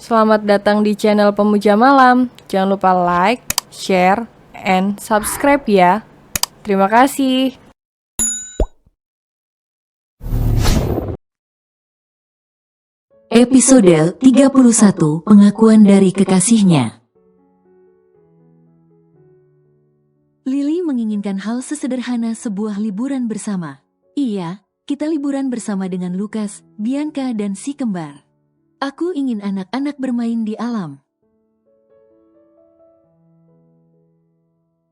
Selamat datang di channel Pemuja Malam. Jangan lupa like, share, and subscribe ya. Terima kasih. Episode 31, Pengakuan dari Kekasihnya. Lily menginginkan hal sesederhana sebuah liburan bersama. Iya, kita liburan bersama dengan Lucas, Bianca, dan si kembar. Aku ingin anak-anak bermain di alam.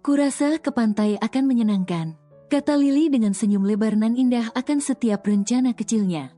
Kurasa ke pantai akan menyenangkan, kata Lily dengan senyum lebar nan indah akan setiap rencana kecilnya.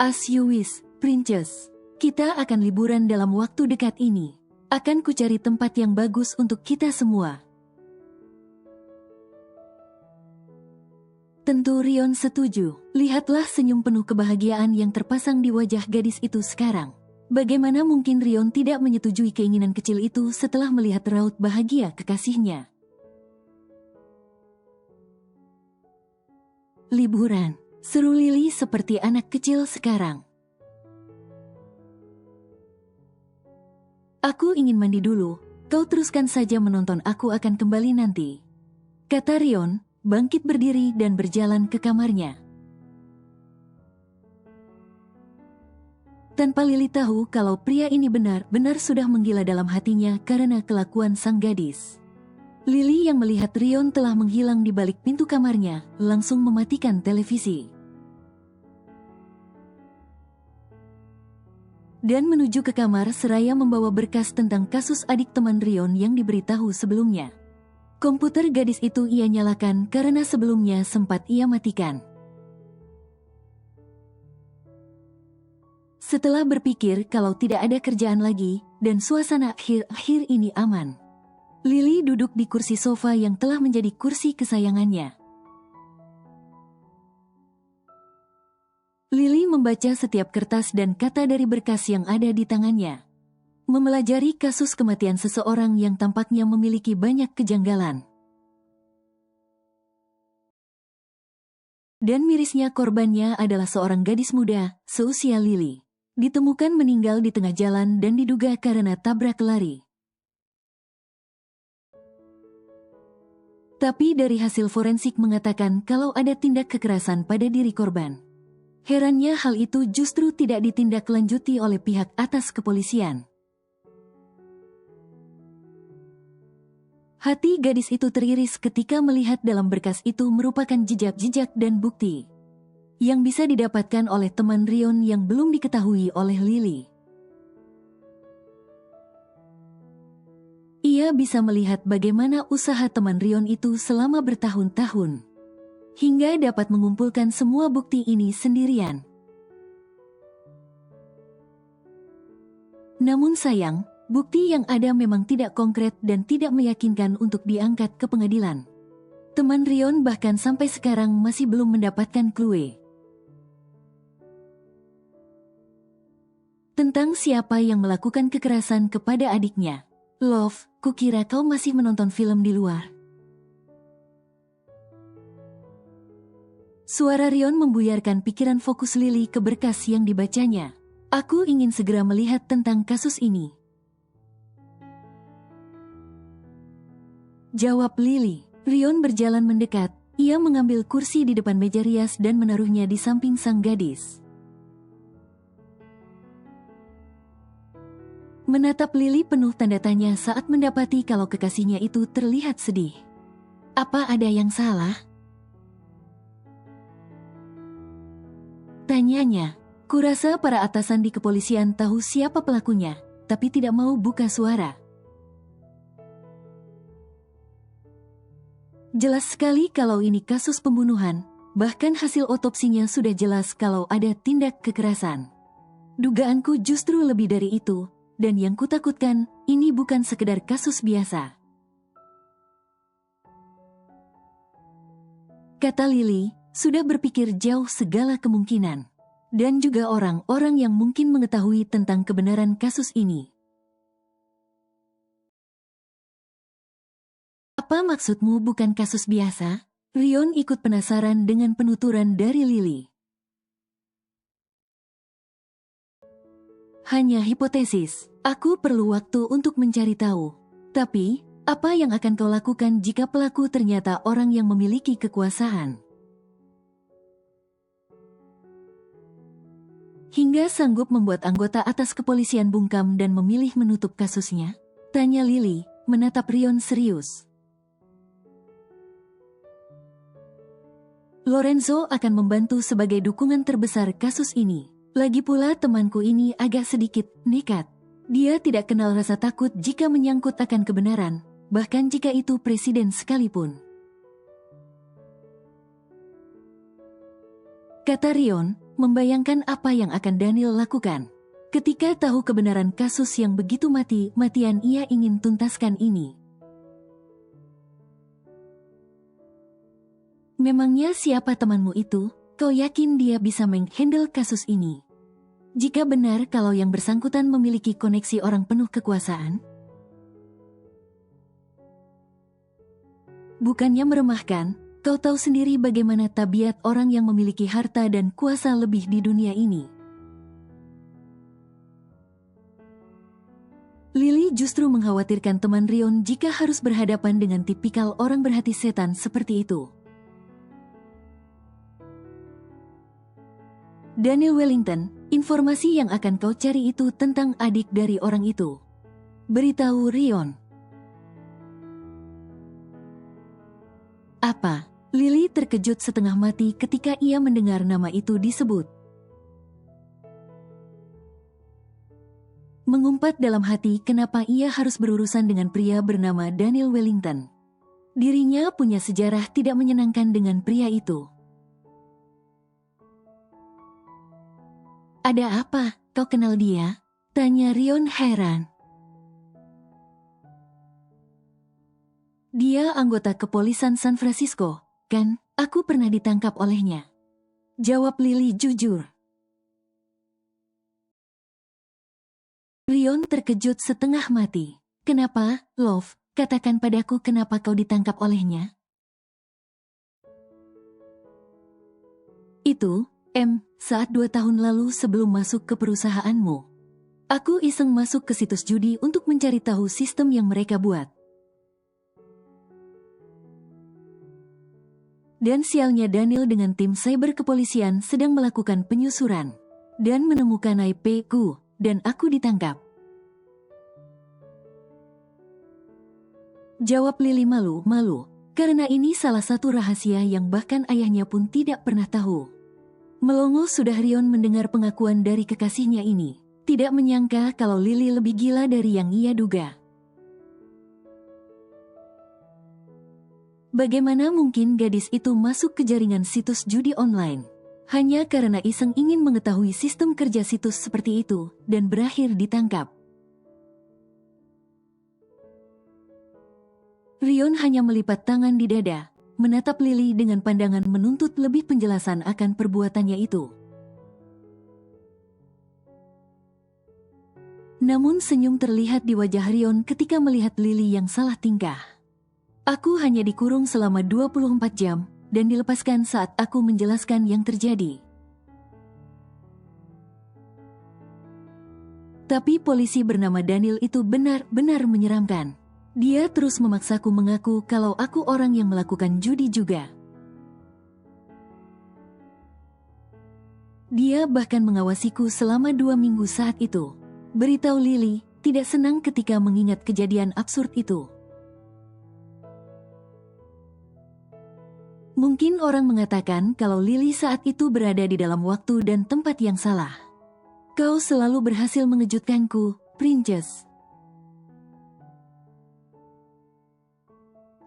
As you wish, Princess. Kita akan liburan dalam waktu dekat ini. Akan kucari tempat yang bagus untuk kita semua. Tentu Rion setuju. Lihatlah senyum penuh kebahagiaan yang terpasang di wajah gadis itu sekarang. Bagaimana mungkin Rion tidak menyetujui keinginan kecil itu setelah melihat raut bahagia kekasihnya? Liburan. Seru Lily seperti anak kecil sekarang. Aku ingin mandi dulu, kau teruskan saja menonton, aku akan kembali nanti. Kata Rion, bangkit berdiri dan berjalan ke kamarnya. Tanpa Lily tahu kalau pria ini benar-benar sudah menggila dalam hatinya karena kelakuan sang gadis. Lily yang melihat Rion telah menghilang di balik pintu kamarnya, langsung mematikan televisi. Dan menuju ke kamar seraya membawa berkas tentang kasus adik teman Rion yang diberitahu sebelumnya. Komputer gadis itu ia nyalakan karena sebelumnya sempat ia matikan. Setelah berpikir kalau tidak ada kerjaan lagi dan suasana akhir-akhir ini aman, Lily duduk di kursi sofa yang telah menjadi kursi kesayangannya. Lily membaca setiap kertas dan kata dari berkas yang ada di tangannya. Mempelajari kasus kematian seseorang yang tampaknya memiliki banyak kejanggalan. Dan mirisnya korbannya adalah seorang gadis muda, seusia Lily. Ditemukan meninggal di tengah jalan dan diduga karena tabrak lari. Tapi dari hasil forensik mengatakan kalau ada tindak kekerasan pada diri korban. Herannya hal itu justru tidak ditindaklanjuti oleh pihak atas kepolisian. Hati gadis itu teriris ketika melihat dalam berkas itu merupakan jejak-jejak dan bukti yang bisa didapatkan oleh teman Rion yang belum diketahui oleh Lily. Ia bisa melihat bagaimana usaha teman Rion itu selama bertahun-tahun, hingga dapat mengumpulkan semua bukti ini sendirian. Namun sayang, bukti yang ada memang tidak konkret dan tidak meyakinkan untuk diangkat ke pengadilan. Teman Rion bahkan sampai sekarang masih belum mendapatkan clue tentang siapa yang melakukan kekerasan kepada adiknya. Love, kukira kau masih menonton film di luar. Suara Rion membuyarkan pikiran fokus Lily ke berkas yang dibacanya. Aku ingin segera melihat tentang kasus ini, jawab Lily. Rion berjalan mendekat. Ia mengambil kursi di depan meja rias dan menaruhnya di samping sang gadis. Menatap Lily penuh tanda tanya saat mendapati kalau kekasihnya itu terlihat sedih. Apa ada yang salah? Tanyanya. Kurasa para atasan di kepolisian tahu siapa pelakunya, tapi tidak mau buka suara. Jelas sekali kalau ini kasus pembunuhan, bahkan hasil otopsinya sudah jelas kalau ada tindak kekerasan. Dugaanku justru lebih dari itu, dan yang kutakutkan, ini bukan sekedar kasus biasa. Kata Lily, sudah berpikir jauh segala kemungkinan. Dan juga orang-orang yang mungkin mengetahui tentang kebenaran kasus ini. Apa maksudmu bukan kasus biasa? Rion ikut penasaran dengan penuturan dari Lily. hanya hipotesis. Aku perlu waktu untuk mencari tahu. Tapi, apa yang akan kau lakukan jika pelaku ternyata orang yang memiliki kekuasaan? Hingga sanggup membuat anggota atas kepolisian bungkam dan memilih menutup kasusnya? Tanya Lily, menatap Rion serius. Lorenzo akan membantu sebagai dukungan terbesar kasus ini. Lagi pula temanku ini agak sedikit nekat. Dia tidak kenal rasa takut jika menyangkut akan kebenaran, bahkan jika itu presiden sekalipun. Kata Rion, membayangkan apa yang akan Daniel lakukan. Ketika tahu kebenaran kasus yang begitu mati-matian ia ingin tuntaskan ini. Memangnya siapa temanmu itu? Kau yakin dia bisa menghandle kasus ini? Jika benar kalau yang bersangkutan memiliki koneksi orang penuh kekuasaan? Bukannya meremahkan, kau tahu sendiri bagaimana tabiat orang yang memiliki harta dan kuasa lebih di dunia ini. Lily justru mengkhawatirkan teman Rion jika harus berhadapan dengan tipikal orang berhati setan seperti itu. Daniel Wellington, informasi yang akan kau cari itu tentang adik dari orang itu. Beritahu Rion. Apa? Lily terkejut setengah mati ketika ia mendengar nama itu disebut. Mengumpat dalam hati kenapa ia harus berurusan dengan pria bernama Daniel Wellington. Dirinya punya sejarah tidak menyenangkan dengan pria itu. Ada apa? Kau kenal dia? Tanya Rion heran. Dia anggota kepolisian San Francisco, kan? Aku pernah ditangkap olehnya. Jawab Lily jujur. Rion terkejut setengah mati. Kenapa, Love? Katakan padaku kenapa kau ditangkap olehnya? Itu, saat 2 tahun lalu sebelum masuk ke perusahaanmu. Aku iseng masuk ke situs judi untuk mencari tahu sistem yang mereka buat. Dan sialnya Daniel dengan tim cyber kepolisian sedang melakukan penyusuran. Dan menemukan IP-ku, dan aku ditangkap. Jawab Lily malu-malu, karena ini salah satu rahasia yang bahkan ayahnya pun tidak pernah tahu. Melongo sudah Rion mendengar pengakuan dari kekasihnya ini. Tidak menyangka kalau Lily lebih gila dari yang ia duga. Bagaimana mungkin gadis itu masuk ke jaringan situs judi online? Hanya karena iseng ingin mengetahui sistem kerja situs seperti itu, dan berakhir ditangkap. Rion hanya melipat tangan di dada, menatap Lily dengan pandangan menuntut lebih penjelasan akan perbuatannya itu. Namun senyum terlihat di wajah Rion ketika melihat Lily yang salah tingkah. Aku hanya dikurung selama 24 jam, dan dilepaskan saat aku menjelaskan yang terjadi. Tapi polisi bernama Daniel itu benar-benar menyeramkan. Dia terus memaksaku mengaku kalau aku orang yang melakukan judi juga. Dia bahkan mengawasiku selama 2 minggu saat itu. Beritahu Lily, tidak senang ketika mengingat kejadian absurd itu. Mungkin orang mengatakan kalau Lily saat itu berada di dalam waktu dan tempat yang salah. Kau selalu berhasil mengejutkanku, Princess.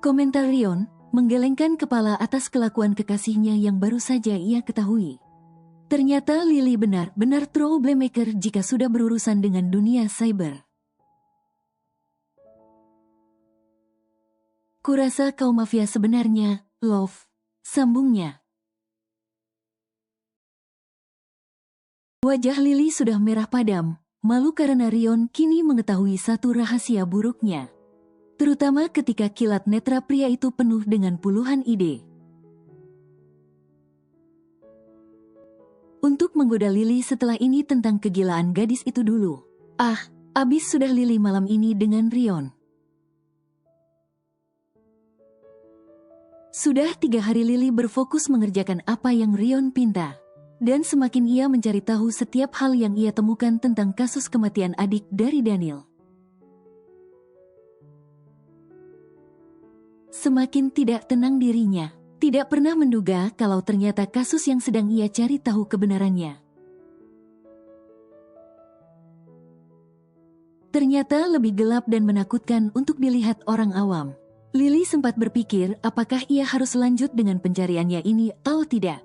Komentar Rion, menggelengkan kepala atas kelakuan kekasihnya yang baru saja ia ketahui. Ternyata Lily benar-benar troublemaker jika sudah berurusan dengan dunia cyber. Kurasa kau mafia sebenarnya, Love. Sambungnya. Wajah Lily sudah merah padam, malu karena Rion kini mengetahui satu rahasia buruknya. Terutama ketika kilat netra pria itu penuh dengan puluhan ide. Untuk untuk menggoda Lily setelah ini tentang kegilaan gadis itu dulu. Abis sudah Lily malam ini dengan Rion. Sudah 3 hari Lily berfokus mengerjakan apa yang Rion pinta. Dan semakin ia mencari tahu setiap hal yang ia temukan tentang kasus kematian adik dari Daniel, semakin tidak tenang dirinya. Tidak pernah menduga kalau ternyata kasus yang sedang ia cari tahu kebenarannya ternyata lebih gelap dan menakutkan untuk dilihat orang awam. Lily sempat berpikir apakah ia harus lanjut dengan pencariannya ini atau tidak.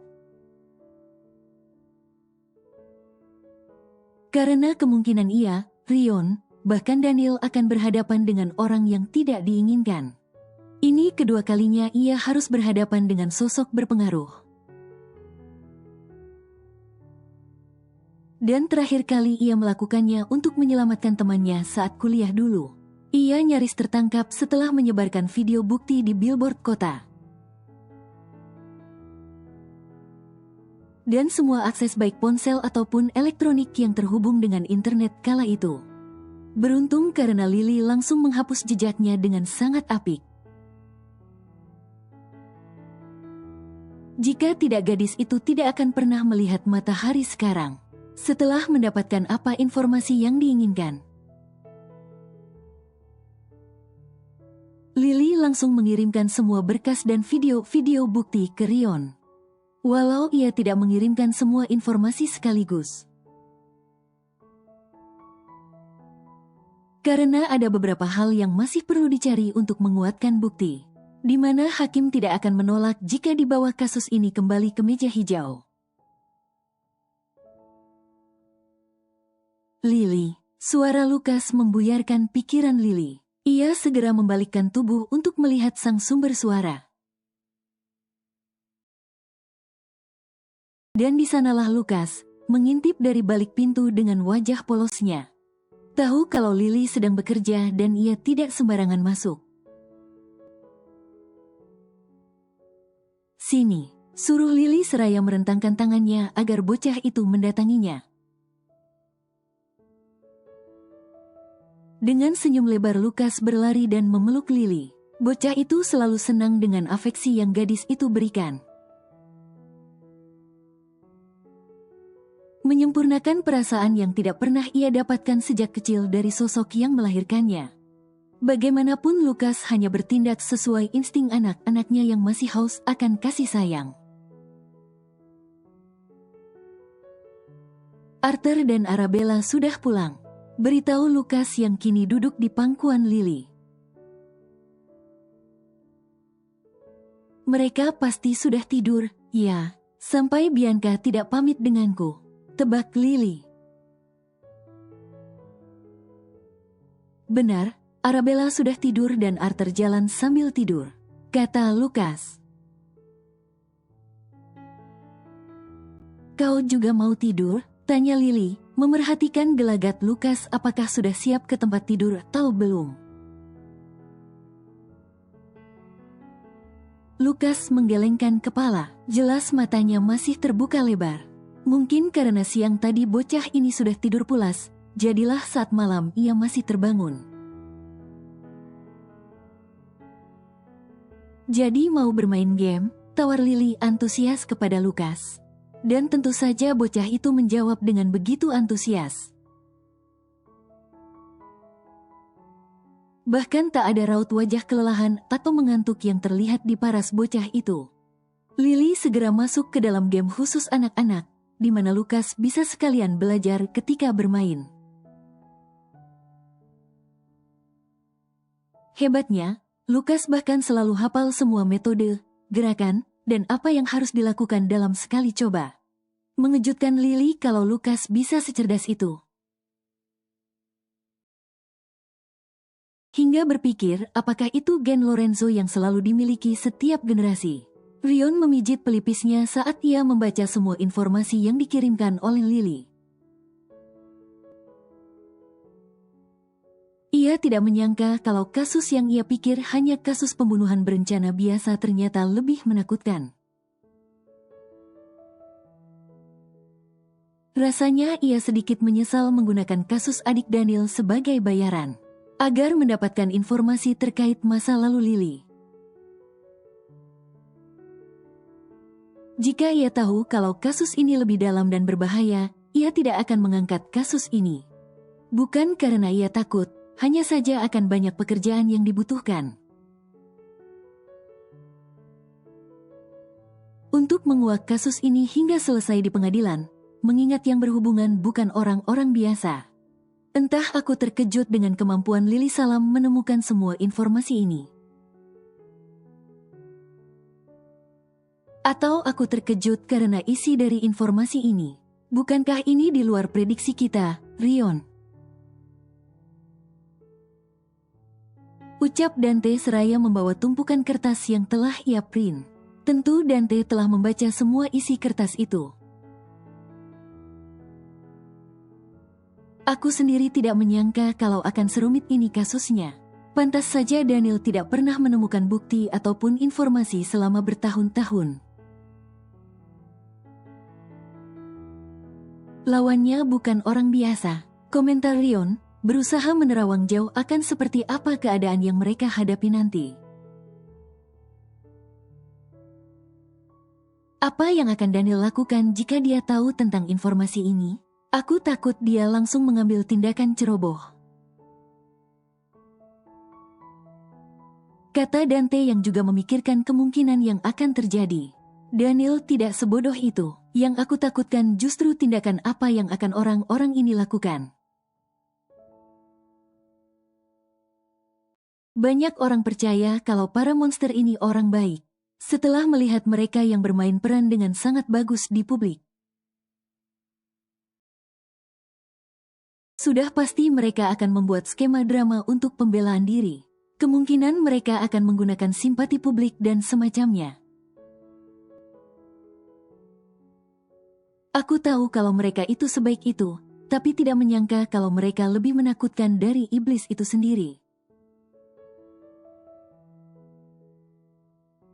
Karena kemungkinan ia, Rion, bahkan Daniel akan berhadapan dengan orang yang tidak diinginkan. Ini kedua kalinya ia harus berhadapan dengan sosok berpengaruh. Dan terakhir kali ia melakukannya untuk menyelamatkan temannya saat kuliah dulu. Ia nyaris tertangkap setelah menyebarkan video bukti di billboard kota. Dan semua akses baik ponsel ataupun elektronik yang terhubung dengan internet kala itu. Beruntung karena Lily langsung menghapus jejaknya dengan sangat apik. Jika tidak, gadis itu tidak akan pernah melihat matahari sekarang. Setelah mendapatkan apa informasi yang diinginkan, Lily langsung mengirimkan semua berkas dan video-video bukti ke Rion. Walau ia tidak mengirimkan semua informasi sekaligus. Karena ada beberapa hal yang masih perlu dicari untuk menguatkan bukti, di mana hakim tidak akan menolak jika dibawa kasus ini kembali ke meja hijau. Lily. Suara Lukas membuyarkan pikiran Lily. Ia segera membalikkan tubuh untuk melihat sang sumber suara. Dan di sanalah Lukas, mengintip dari balik pintu dengan wajah polosnya. Tahu kalau Lily sedang bekerja dan ia tidak sembarangan masuk. Sini, suruh Lily seraya merentangkan tangannya agar bocah itu mendatanginya. Dengan senyum lebar Lukas berlari dan memeluk Lily. Bocah itu selalu senang dengan afeksi yang gadis itu berikan. Menyempurnakan perasaan yang tidak pernah ia dapatkan sejak kecil dari sosok yang melahirkannya. Bagaimanapun Lukas hanya bertindak sesuai insting anak-anaknya yang masih haus akan kasih sayang. Arthur dan Arabella sudah pulang. Beritahu Lukas yang kini duduk di pangkuan Lily. Mereka pasti sudah tidur, ya, sampai Bianca tidak pamit denganku. Tebak Lily. Benar, Arabella sudah tidur dan Arthur jalan sambil tidur, kata Lukas. Kau juga mau tidur? Tanya Lily, memerhatikan gelagat Lukas apakah sudah siap ke tempat tidur atau belum. Lukas menggelengkan kepala, jelas matanya masih terbuka lebar. Mungkin karena siang tadi bocah ini sudah tidur pulas, jadilah saat malam ia masih terbangun. Jadi mau bermain game? Tawar Lily antusias kepada Lukas. Dan tentu saja bocah itu menjawab dengan begitu antusias. Bahkan tak ada raut wajah kelelahan atau mengantuk yang terlihat di paras bocah itu. Lily segera masuk ke dalam game khusus anak-anak, di mana Lukas bisa sekalian belajar ketika bermain. Hebatnya, Lukas bahkan selalu hafal semua metode, gerakan, dan apa yang harus dilakukan dalam sekali coba. Mengejutkan Lily kalau Lukas bisa secerdas itu. Hingga berpikir apakah itu gen Lorenzo yang selalu dimiliki setiap generasi. Rion memijit pelipisnya saat ia membaca semua informasi yang dikirimkan oleh Lily. Ia tidak menyangka kalau kasus yang ia pikir hanya kasus pembunuhan berencana biasa ternyata lebih menakutkan. Rasanya ia sedikit menyesal menggunakan kasus adik Daniel sebagai bayaran agar mendapatkan informasi terkait masa lalu Lily. Jika ia tahu kalau kasus ini lebih dalam dan berbahaya, ia tidak akan mengangkat kasus ini. Bukan karena ia takut, hanya saja akan banyak pekerjaan yang dibutuhkan. Untuk menguak kasus ini hingga selesai di pengadilan, mengingat yang berhubungan bukan orang-orang biasa. Entah aku terkejut dengan kemampuan Lily Salam menemukan semua informasi ini. Atau aku terkejut karena isi dari informasi ini. Bukankah ini di luar prediksi kita, Rion? Ucap Dante seraya membawa tumpukan kertas yang telah ia print. Tentu Dante telah membaca semua isi kertas itu. Aku sendiri tidak menyangka kalau akan serumit ini kasusnya. Pantas saja Daniel tidak pernah menemukan bukti ataupun informasi selama bertahun-tahun. Lawannya bukan orang biasa, komentar Rion, berusaha menerawang jauh akan seperti apa keadaan yang mereka hadapi nanti. Apa yang akan Daniel lakukan jika dia tahu tentang informasi ini? Aku takut dia langsung mengambil tindakan ceroboh. Kata Dante yang juga memikirkan kemungkinan yang akan terjadi. Daniel tidak sebodoh itu. Yang aku takutkan justru tindakan apa yang akan orang-orang ini lakukan. Banyak orang percaya kalau para monster ini orang baik. Setelah melihat mereka yang bermain peran dengan sangat bagus di publik. Sudah pasti mereka akan membuat skema drama untuk pembelaan diri. Kemungkinan mereka akan menggunakan simpati publik dan semacamnya. Aku tahu kalau mereka itu sebaik itu, tapi tidak menyangka kalau mereka lebih menakutkan dari iblis itu sendiri.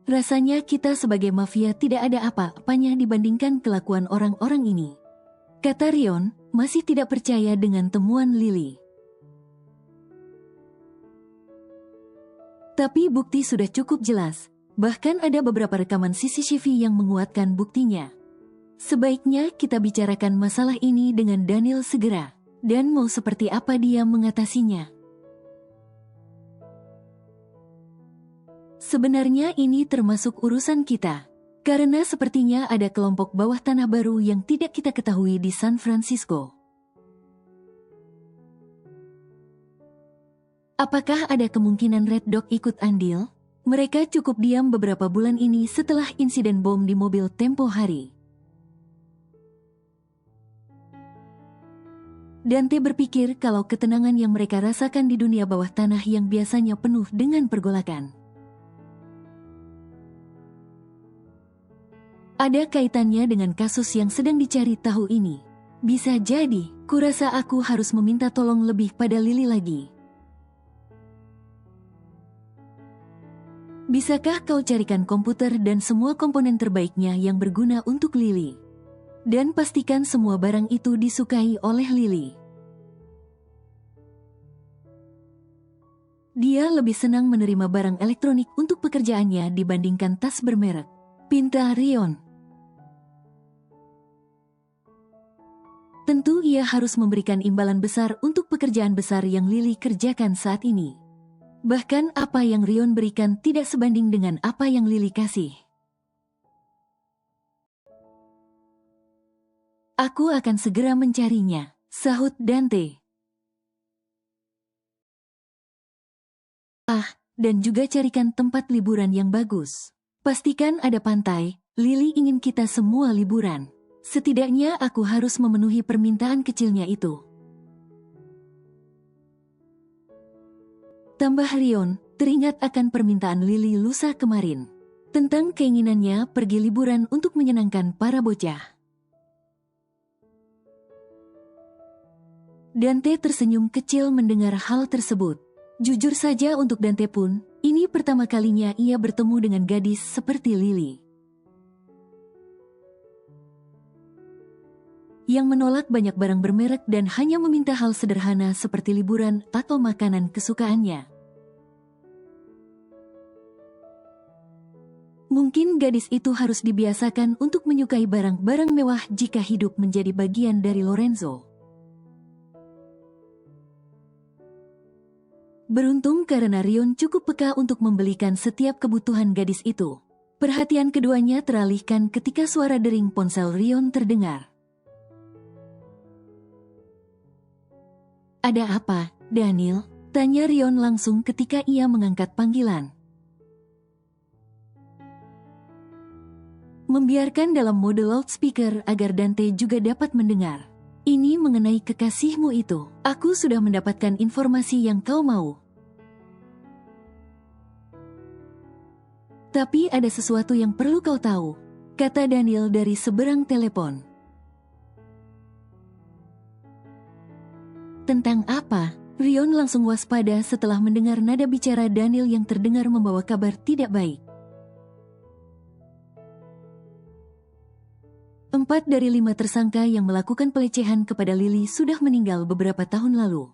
Rasanya kita sebagai mafia tidak ada apa-apanya dibandingkan kelakuan orang-orang ini. Kata Rion, masih tidak percaya dengan temuan Lily. Tapi bukti sudah cukup jelas, bahkan ada beberapa rekaman CCTV yang menguatkan buktinya. Sebaiknya kita bicarakan masalah ini dengan Daniel segera, dan mau seperti apa dia mengatasinya. Sebenarnya ini termasuk urusan kita, karena sepertinya ada kelompok bawah tanah baru yang tidak kita ketahui di San Francisco. Apakah ada kemungkinan Red Dog ikut andil? Mereka cukup diam beberapa bulan ini setelah insiden bom di mobil tempo hari. Dante berpikir kalau ketenangan yang mereka rasakan di dunia bawah tanah yang biasanya penuh dengan pergolakan. Ada kaitannya dengan kasus yang sedang dicari tahu ini. Bisa jadi, kurasa aku harus meminta tolong lebih pada Lily lagi. Bisakah kau carikan komputer dan semua komponen terbaiknya yang berguna untuk Lily? Dan pastikan semua barang itu disukai oleh Lily. Dia lebih senang menerima barang elektronik untuk pekerjaannya dibandingkan tas bermerek. Pinta Rion. Tentu ia harus memberikan imbalan besar untuk pekerjaan besar yang Lily kerjakan saat ini. Bahkan apa yang Rion berikan tidak sebanding dengan apa yang Lily kasih. Aku akan segera mencarinya, sahut Dante. Dan juga carikan tempat liburan yang bagus. Pastikan ada pantai, Lily ingin kita semua liburan. Setidaknya aku harus memenuhi permintaan kecilnya itu. Tambah Rion, teringat akan permintaan Lily lusa kemarin. Tentang keinginannya pergi liburan untuk menyenangkan para bocah. Dante tersenyum kecil mendengar hal tersebut. Jujur saja untuk Dante pun, ini pertama kalinya ia bertemu dengan gadis seperti Lily. yang menolak banyak barang bermerek dan hanya meminta hal sederhana seperti liburan atau makanan kesukaannya. Mungkin gadis itu harus dibiasakan untuk menyukai barang-barang mewah jika hidup menjadi bagian dari Lorenzo. Beruntung karena Rion cukup peka untuk membelikan setiap kebutuhan gadis itu. Perhatian keduanya teralihkan ketika suara dering ponsel Rion terdengar. "Ada apa, Daniel?" tanya Rion langsung ketika ia mengangkat panggilan. Membiarkan dalam mode loudspeaker agar Dante juga dapat mendengar. "Ini mengenai kekasihmu itu. Aku sudah mendapatkan informasi yang kau mau. Tapi ada sesuatu yang perlu kau tahu," kata Daniel dari seberang telepon. "Tentang apa?" Rion langsung waspada setelah mendengar nada bicara Daniel yang terdengar membawa kabar tidak baik. 4 dari 5 tersangka yang melakukan pelecehan kepada Lily sudah meninggal beberapa tahun lalu.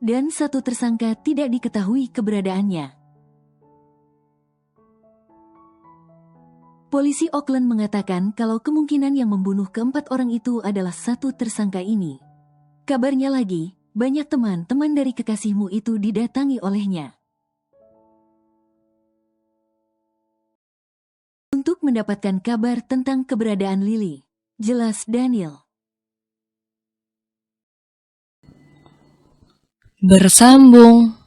Dan 1 tersangka tidak diketahui keberadaannya. Polisi Oakland mengatakan kalau kemungkinan yang membunuh ke-4 orang itu adalah 1 tersangka ini. Kabarnya lagi, banyak teman-teman dari kekasihmu itu didatangi olehnya. Untuk mendapatkan kabar tentang keberadaan Lily, jelas Daniel. Bersambung.